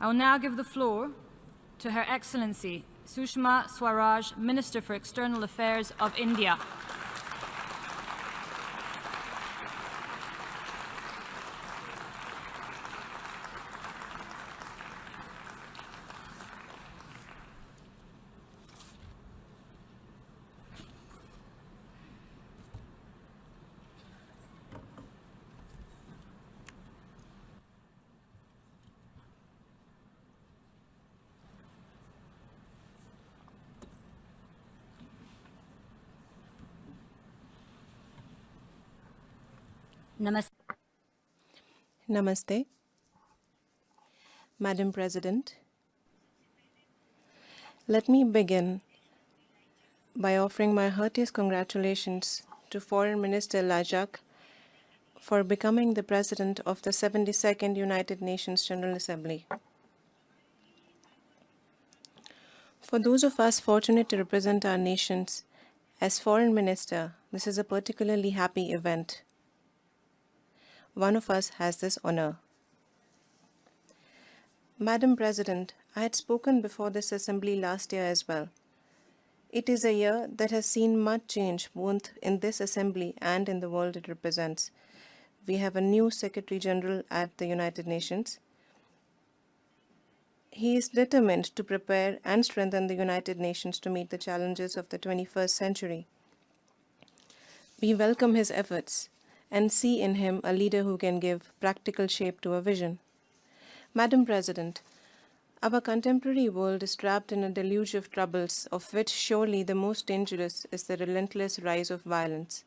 I will now give the floor to Her Excellency Sushma Swaraj, Minister for External Affairs of India. Namaste. Madam President, let me begin by offering my heartiest congratulations to Foreign Minister Lajak for becoming the President of the 72nd United Nations General Assembly. For those of us fortunate to represent our nations as Foreign Minister, this is a particularly happy event. One of us has this honor. Madam President, I had spoken before this Assembly last year as well. It is a year that has seen much change both in this Assembly and in the world it represents. We have a new Secretary General at the United Nations. He is determined to prepare and strengthen the United Nations to meet the challenges of the 21st century. We welcome his efforts and see in him a leader who can give practical shape to a vision. Madam President, our contemporary world is trapped in a deluge of troubles, of which surely the most dangerous is the relentless rise of violence.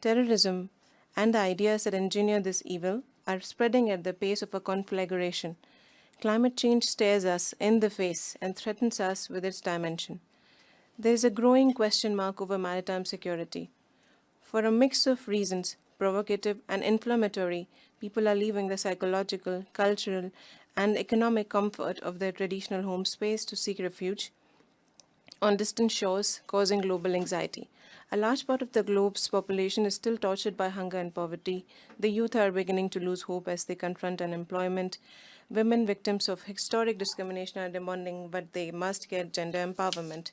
Terrorism and the ideas that engineer this evil are spreading at the pace of a conflagration. Climate change stares us in the face and threatens us with its dimension. There is a growing question mark over maritime security. For a mix of reasons, provocative and inflammatory, people are leaving the psychological, cultural, and economic comfort of their traditional home space to seek refuge on distant shores, causing global anxiety. A large part of the globe's population is still tortured by hunger and poverty. The youth are beginning to lose hope as they confront unemployment. Women victims of historic discrimination are demanding but they must get gender empowerment.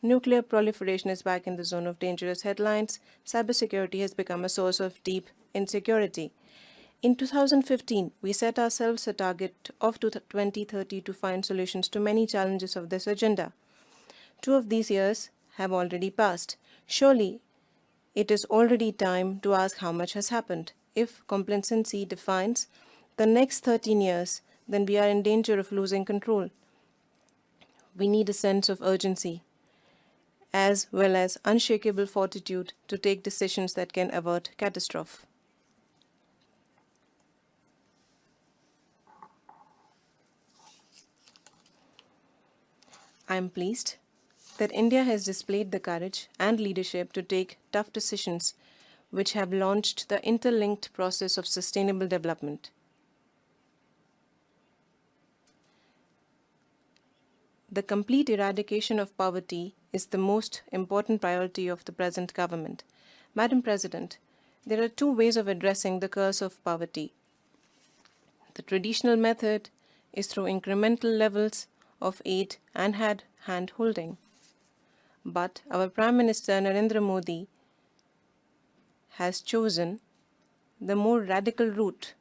Nuclear proliferation is back in the zone of dangerous headlines. Cybersecurity has become a source of deep insecurity. In 2015, we set ourselves a target of 2030 to find solutions to many challenges of this agenda. 2 of these years have already passed. Surely, it is already time to ask how much has happened. If complacency defines the next 13 years, then we are in danger of losing control. We need a sense of urgency, as well as unshakable fortitude to take decisions that can avert catastrophe. I am pleased that India has displayed the courage and leadership to take tough decisions which have launched the interlinked process of sustainable development. The complete eradication of poverty is the most important priority of the present government. Madam President, there are 2 ways of addressing the curse of poverty. The traditional method is through incremental levels of aid and hand-holding. But our Prime Minister Narendra Modi has chosen the more radical route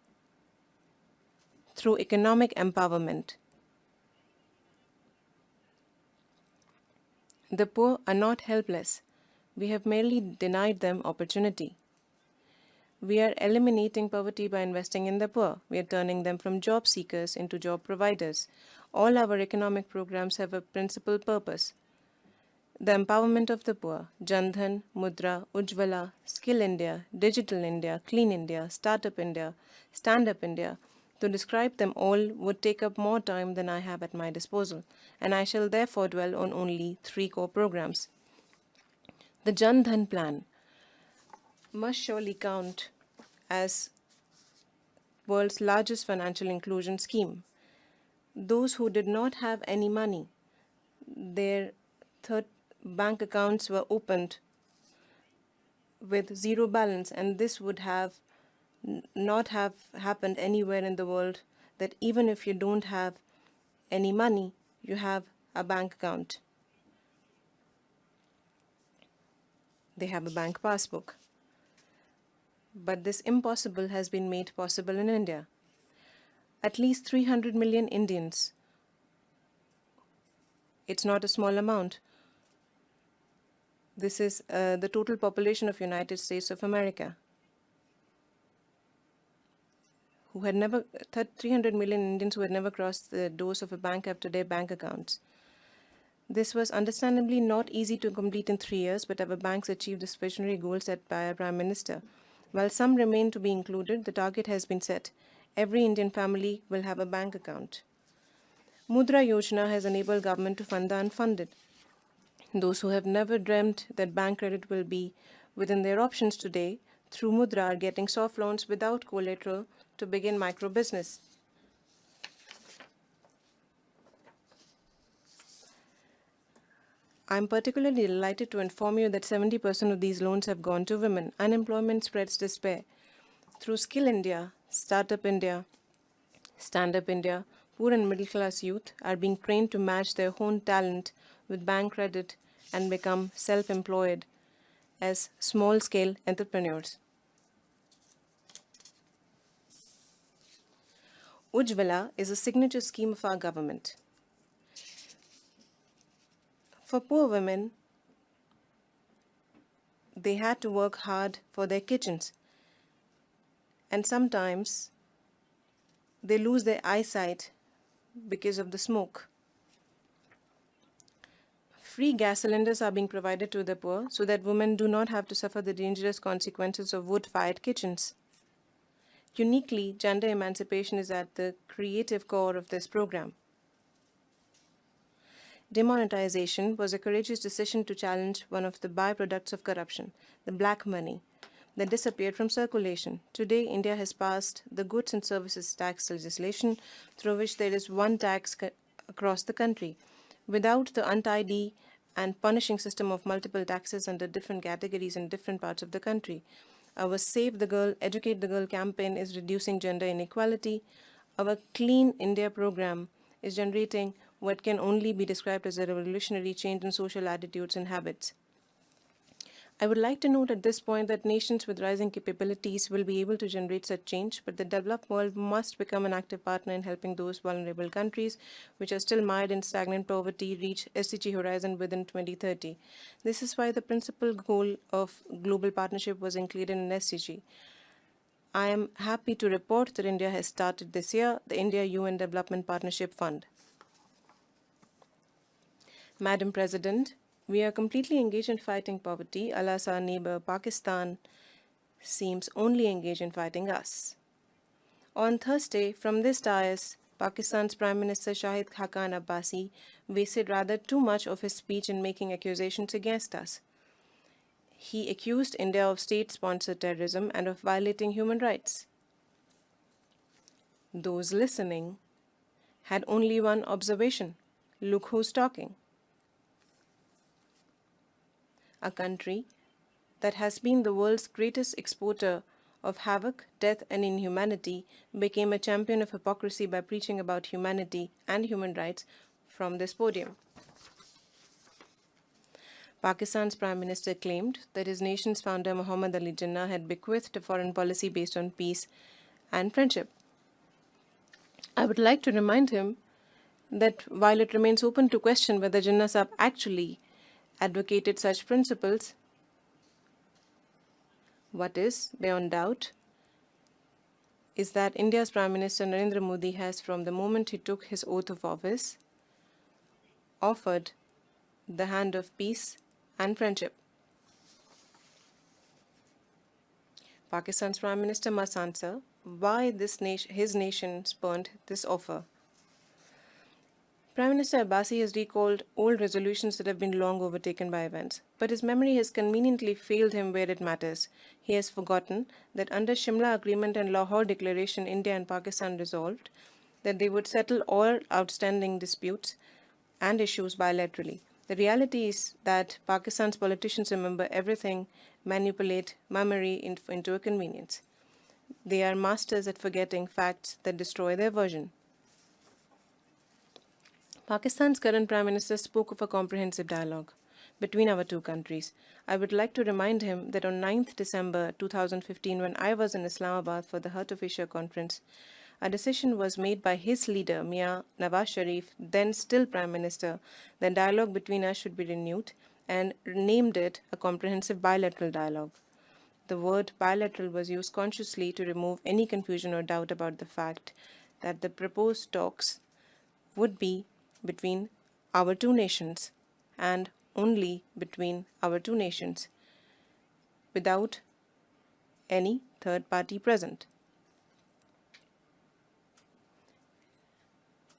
through economic empowerment. The poor are not helpless. We have merely denied them opportunity. We are eliminating poverty by investing in the poor. We are turning them from job seekers into job providers. All our economic programs have a principal purpose: the empowerment of the poor. Jan Dhan, Mudra, Ujjwala, Skill India, Digital India, Clean India, Startup India, Stand Up India. To describe them all would take up more time than I have at my disposal, and I shall therefore dwell on only 3 core programs. The Jan Dhan plan must surely count as world's largest financial inclusion scheme. Those who did not have any money, their bank accounts were opened with 0 balance, and this would have not have happened anywhere in the world, that even if you don't have any money, you have a bank account. They have a bank passbook. But this impossible has been made possible in India. At least 300 million Indians. It's not a small amount. This is the total population of United States of America, who had never, 300 million Indians who had never crossed the doors of a bank have today bank accounts. This was understandably not easy to complete in 3 years, but our banks achieved this visionary goal set by our Prime Minister. While some remain to be included, the target has been set. Every Indian family will have a bank account. Mudra Yojana has enabled government to fund the unfunded. Those who have never dreamt that bank credit will be within their options today, through Mudra, are getting soft loans without collateral to begin micro business. I'm particularly delighted to inform you that 70% of these loans have gone to women. Unemployment spreads despair. Through Skill India, Startup India, Stand Up India, poor and middle class youth are being trained to match their own talent with bank credit and become self-employed as small-scale entrepreneurs. Ujjwala is a signature scheme of our government. For poor women, they had to work hard for their kitchens, and sometimes they lose their eyesight because of the smoke. Free gas cylinders are being provided to the poor so that women do not have to suffer the dangerous consequences of wood-fired kitchens. Uniquely, gender emancipation is at the creative core of this program. Demonetization was a courageous decision to challenge one of the byproducts of corruption, the black money, that disappeared from circulation. Today, India has passed the Goods and Services Tax legislation, through which there is one tax across the country. Without the untidy and punishing system of multiple taxes under different categories in different parts of the country, our Save the Girl, Educate the Girl campaign is reducing gender inequality. Our Clean India program is generating what can only be described as a revolutionary change in social attitudes and habits. I would like to note at this point that nations with rising capabilities will be able to generate such change, but the developed world must become an active partner in helping those vulnerable countries which are still mired in stagnant poverty reach SDG horizon within 2030. This is why the principal goal of global partnership was included in SDG. I am happy to report that India has started this year the India-UN Development Partnership Fund. Madam President, we are completely engaged in fighting poverty, alas our neighbor Pakistan seems only engaged in fighting us. On Thursday, from this dais, Pakistan's Prime Minister Shahid Khaqan Abbasi wasted rather too much of his speech in making accusations against us. He accused India of state-sponsored terrorism and of violating human rights. Those listening had only one observation: look who's talking. A country that has been the world's greatest exporter of havoc, death, and inhumanity became a champion of hypocrisy by preaching about humanity and human rights from this podium. Pakistan's Prime Minister claimed that his nation's founder Muhammad Ali Jinnah had bequeathed a foreign policy based on peace and friendship. I would like to remind him that while it remains open to question whether Jinnah Sahib actually advocated such principles, what is beyond doubt is that India's Prime Minister Narendra Modi has, from the moment he took his oath of office, offered the hand of peace and friendship. Pakistan's Prime Minister must answer why his nation spurned this offer. Prime Minister Abbasi has recalled old resolutions that have been long overtaken by events, but his memory has conveniently failed him where it matters. He has forgotten that under Shimla Agreement and Lahore Declaration, India and Pakistan resolved that they would settle all outstanding disputes and issues bilaterally. The reality is that Pakistan's politicians remember everything, manipulate memory into a convenience. They are masters at forgetting facts that destroy their version. Pakistan's current Prime Minister spoke of a comprehensive dialogue between our two countries. I would like to remind him that on 9th December 2015, when I was in Islamabad for the Heart of Asia conference, a decision was made by his leader, Mia Nawaz Sharif, then still Prime Minister, that dialogue between us should be renewed and named it a comprehensive bilateral dialogue. The word bilateral was used consciously to remove any confusion or doubt about the fact that the proposed talks would be between our two nations and only between our two nations, without any third party present.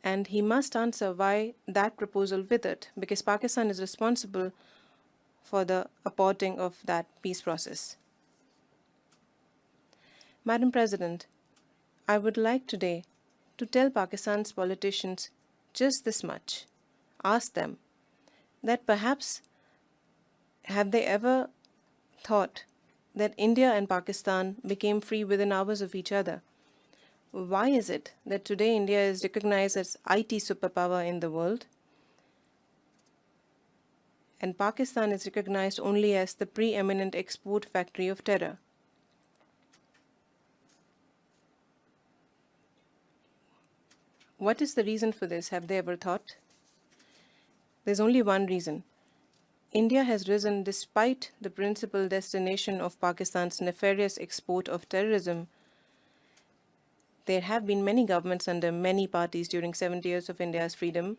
And he must answer why that proposal withered, because Pakistan is responsible for the aborting of that peace process. Madam President, I would like today to tell Pakistan's politicians just this much. Ask them that perhaps have they ever thought that India and Pakistan became free within hours of each other? Why is it that today India is recognized as IT superpower in the world and Pakistan is recognized only as the preeminent export factory of terror? What is the reason for this? Have they ever thought? There's only one reason. India has risen despite the principal destination of Pakistan's nefarious export of terrorism. There have been many governments under many parties during 70 years of India's freedom,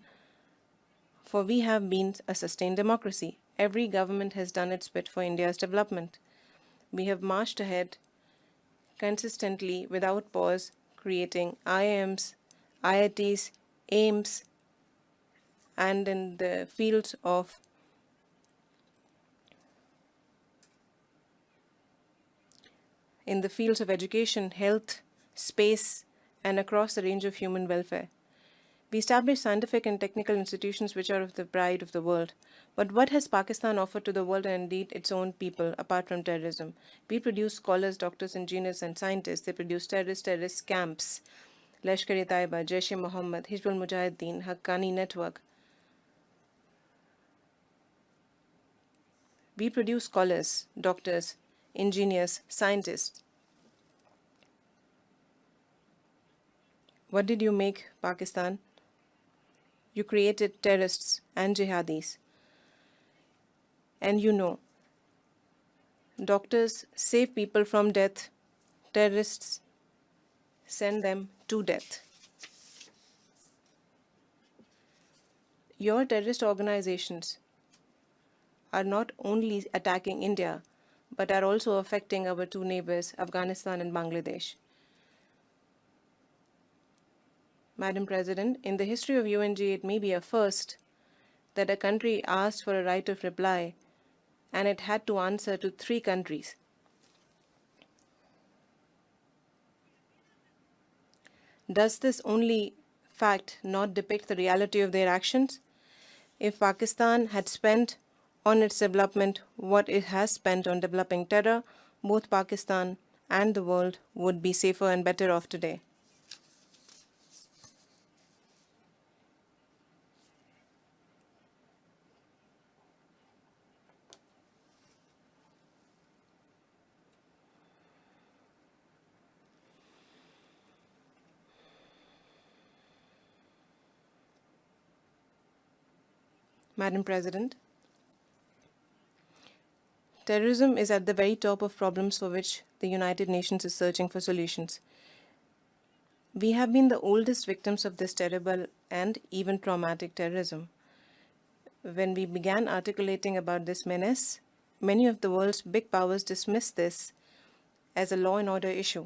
for we have been a sustained democracy. Every government has done its bit for India's development. We have marched ahead consistently without pause, creating IIMs, IITs, AIMS, and in the fields of education, health, space, and across the range of human welfare. We established scientific and technical institutions which are of the pride of the world. But what has Pakistan offered to the world and indeed its own people apart from terrorism? We produce scholars, doctors, engineers, and scientists. They produce terrorist camps, Lashkar-e-Taiba, Jaish-e-Mohammed, Hizbul Mujahideen, Haqqani Network. We produce scholars, doctors, engineers, scientists. What did you make, Pakistan? You created terrorists and jihadis. And you know, doctors save people from death, terrorists send them to death. Your terrorist organizations are not only attacking India, but are also affecting our two neighbors, Afghanistan and Bangladesh. Madam President, in the history of UNGA, it may be a first that a country asked for a right of reply and it had to answer to 3 countries. Does this only fact not depict the reality of their actions? If Pakistan had spent on its development what it has spent on developing terror, both Pakistan and the world would be safer and better off today. Madam President, terrorism is at the very top of problems for which the United Nations is searching for solutions. We have been the oldest victims of this terrible and even traumatic terrorism. When we began articulating about this menace, many of the world's big powers dismissed this as a law and order issue.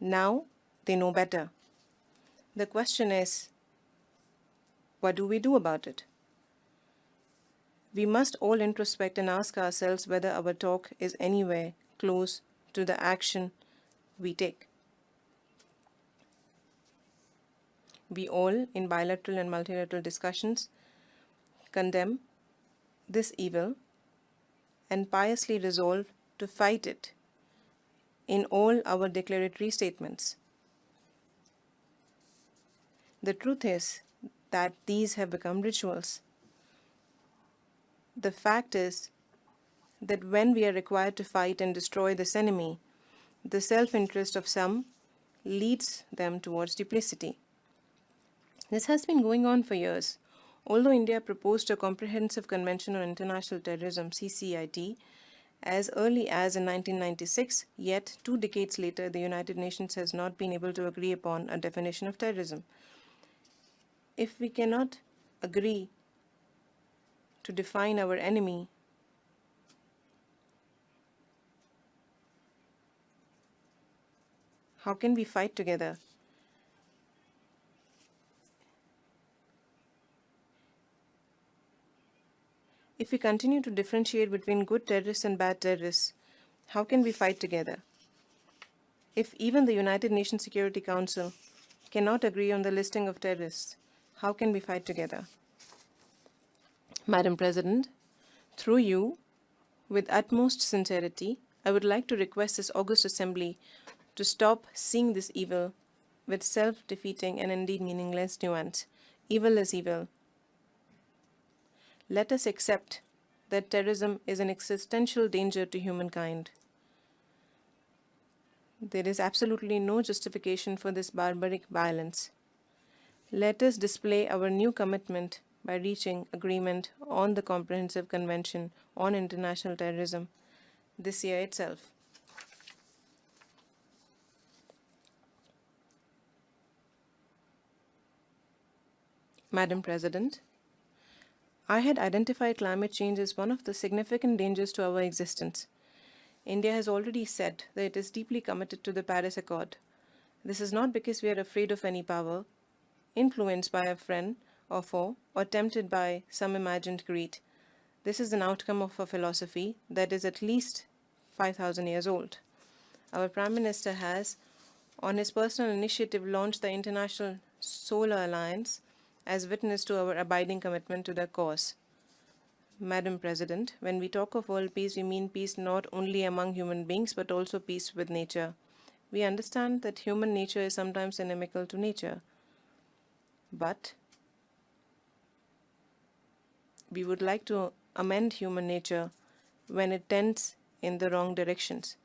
Now they know better. The question is, what do we do about it? We must all introspect and ask ourselves whether our talk is anywhere close to the action we take. We all, in bilateral and multilateral discussions, condemn this evil and piously resolve to fight it in all our declaratory statements. The truth is that these have become rituals. The fact is that when we are required to fight and destroy this enemy, the self-interest of some leads them towards duplicity. This has been going on for years. Although India proposed a comprehensive convention on international terrorism, CCIT, as early as in 1996, yet 2 decades later, the United Nations has not been able to agree upon a definition of terrorism. If we cannot agree to define our enemy, how can we fight together? If we continue to differentiate between good terrorists and bad terrorists, how can we fight together? If even the United Nations Security Council cannot agree on the listing of terrorists, how can we fight together? Madam President, through you, with utmost sincerity, I would like to request this august assembly to stop seeing this evil with self-defeating and indeed meaningless nuance. Evil is evil. Let us accept that terrorism is an existential danger to humankind. There is absolutely no justification for this barbaric violence. Let us display our new commitment by reaching agreement on the Comprehensive Convention on International Terrorism this year itself. Madam President, I had identified climate change as one of the significant dangers to our existence. India has already said that it is deeply committed to the Paris Accord. This is not because we are afraid of any power, influenced by a friend or foe, or tempted by some imagined greed. This is an outcome of a philosophy that is at least 5,000 years old. Our Prime Minister has, on his personal initiative, launched the International Solar Alliance as witness to our abiding commitment to the cause. Madam President, when we talk of world peace, we mean peace not only among human beings, but also peace with nature. We understand that human nature is sometimes inimical to nature, but we would like to amend human nature when it tends in the wrong directions.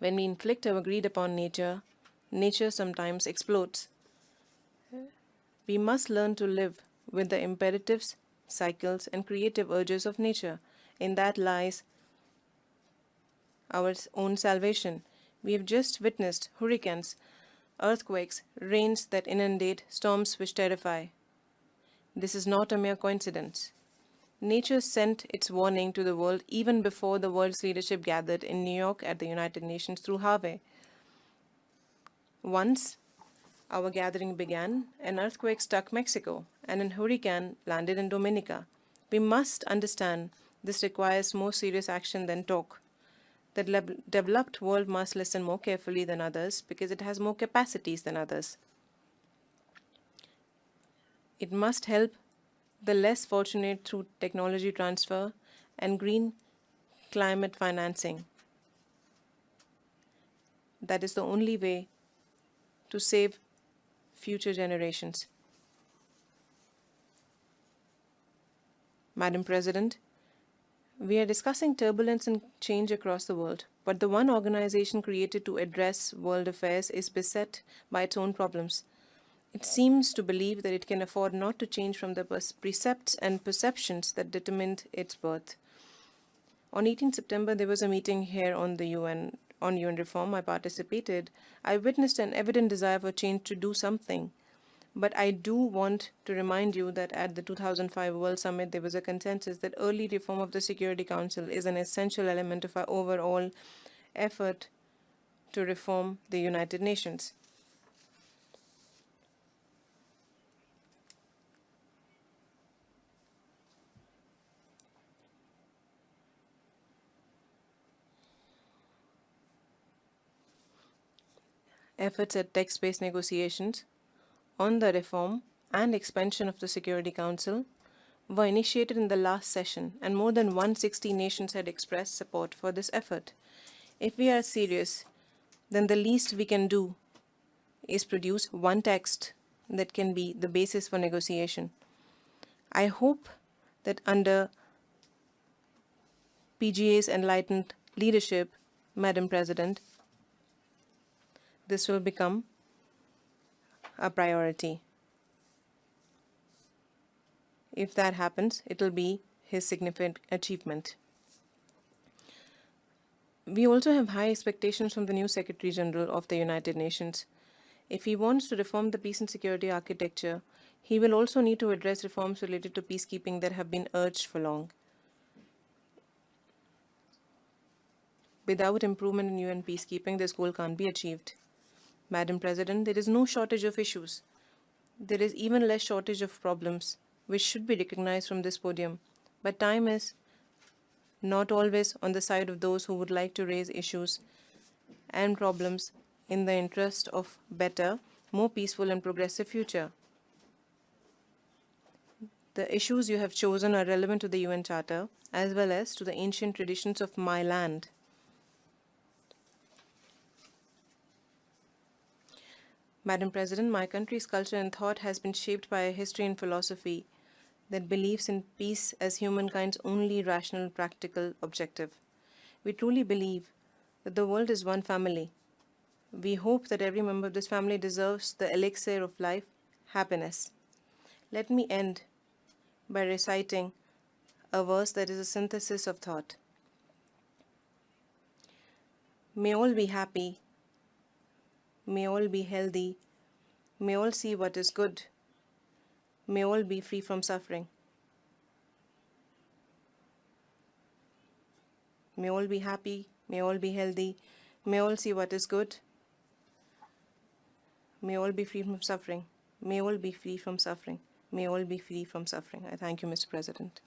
When we inflict our greed upon nature, nature sometimes explodes. We must learn to live with the imperatives, cycles, and creative urges of nature. In that lies our own salvation. We have just witnessed hurricanes, earthquakes, rains that inundate, storms which terrify. This is not a mere coincidence. Nature sent its warning to the world even before the world's leadership gathered in New York at the United Nations through Harvey. Once our gathering began, an earthquake struck Mexico and a hurricane landed in Dominica. We must understand this requires more serious action than talk. The developed world must listen more carefully than others because it has more capacities than others. It must help the less fortunate through technology transfer and green climate financing. That is the only way to save future generations. Madam President, we are discussing turbulence and change across the world, but the one organization created to address world affairs is beset by its own problems. It seems to believe that it can afford not to change from the precepts and perceptions that determined its birth. On 18 September, there was a meeting here on the UN reform. I participated. I witnessed an evident desire for change to do something. But I do want to remind you that at the 2005 World Summit, there was a consensus that early reform of the Security Council is an essential element of our overall effort to reform the United Nations. Efforts at text-based negotiations on the reform and expansion of the Security Council were initiated in the last session, and more than 160 nations had expressed support for this effort. If we are serious, then the least we can do is produce one text that can be the basis for negotiation. I hope that under PGA's enlightened leadership, Madam President, this will become a priority. If that happens, it will be his significant achievement. We also have high expectations from the new Secretary General of the United Nations. If he wants to reform the peace and security architecture, he will also need to address reforms related to peacekeeping that have been urged for long. Without improvement in UN peacekeeping, this goal can't be achieved. Madam President, there is no shortage of issues. There is even less shortage of problems, which should be recognized from this podium. But time is not always on the side of those who would like to raise issues and problems in the interest of better, more peaceful and progressive future. The issues you have chosen are relevant to the UN Charter as well as to the ancient traditions of my land. Madam President, my country's culture and thought has been shaped by a history and philosophy that believes in peace as humankind's only rational, practical objective. We truly believe that the world is one family. We hope that every member of this family deserves the elixir of life, happiness. Let me end by reciting a verse that is a synthesis of thought. May all be happy. May all be healthy. May all see what is good. May all be free from suffering. May all be happy. May all be healthy. May all see what is good. May all be free from suffering. May all be free from suffering. May all be free from suffering. I thank you, Mr. President.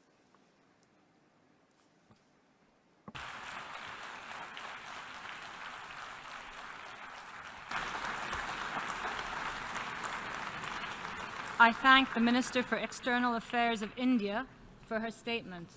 I thank the Minister for External Affairs of India for her statement.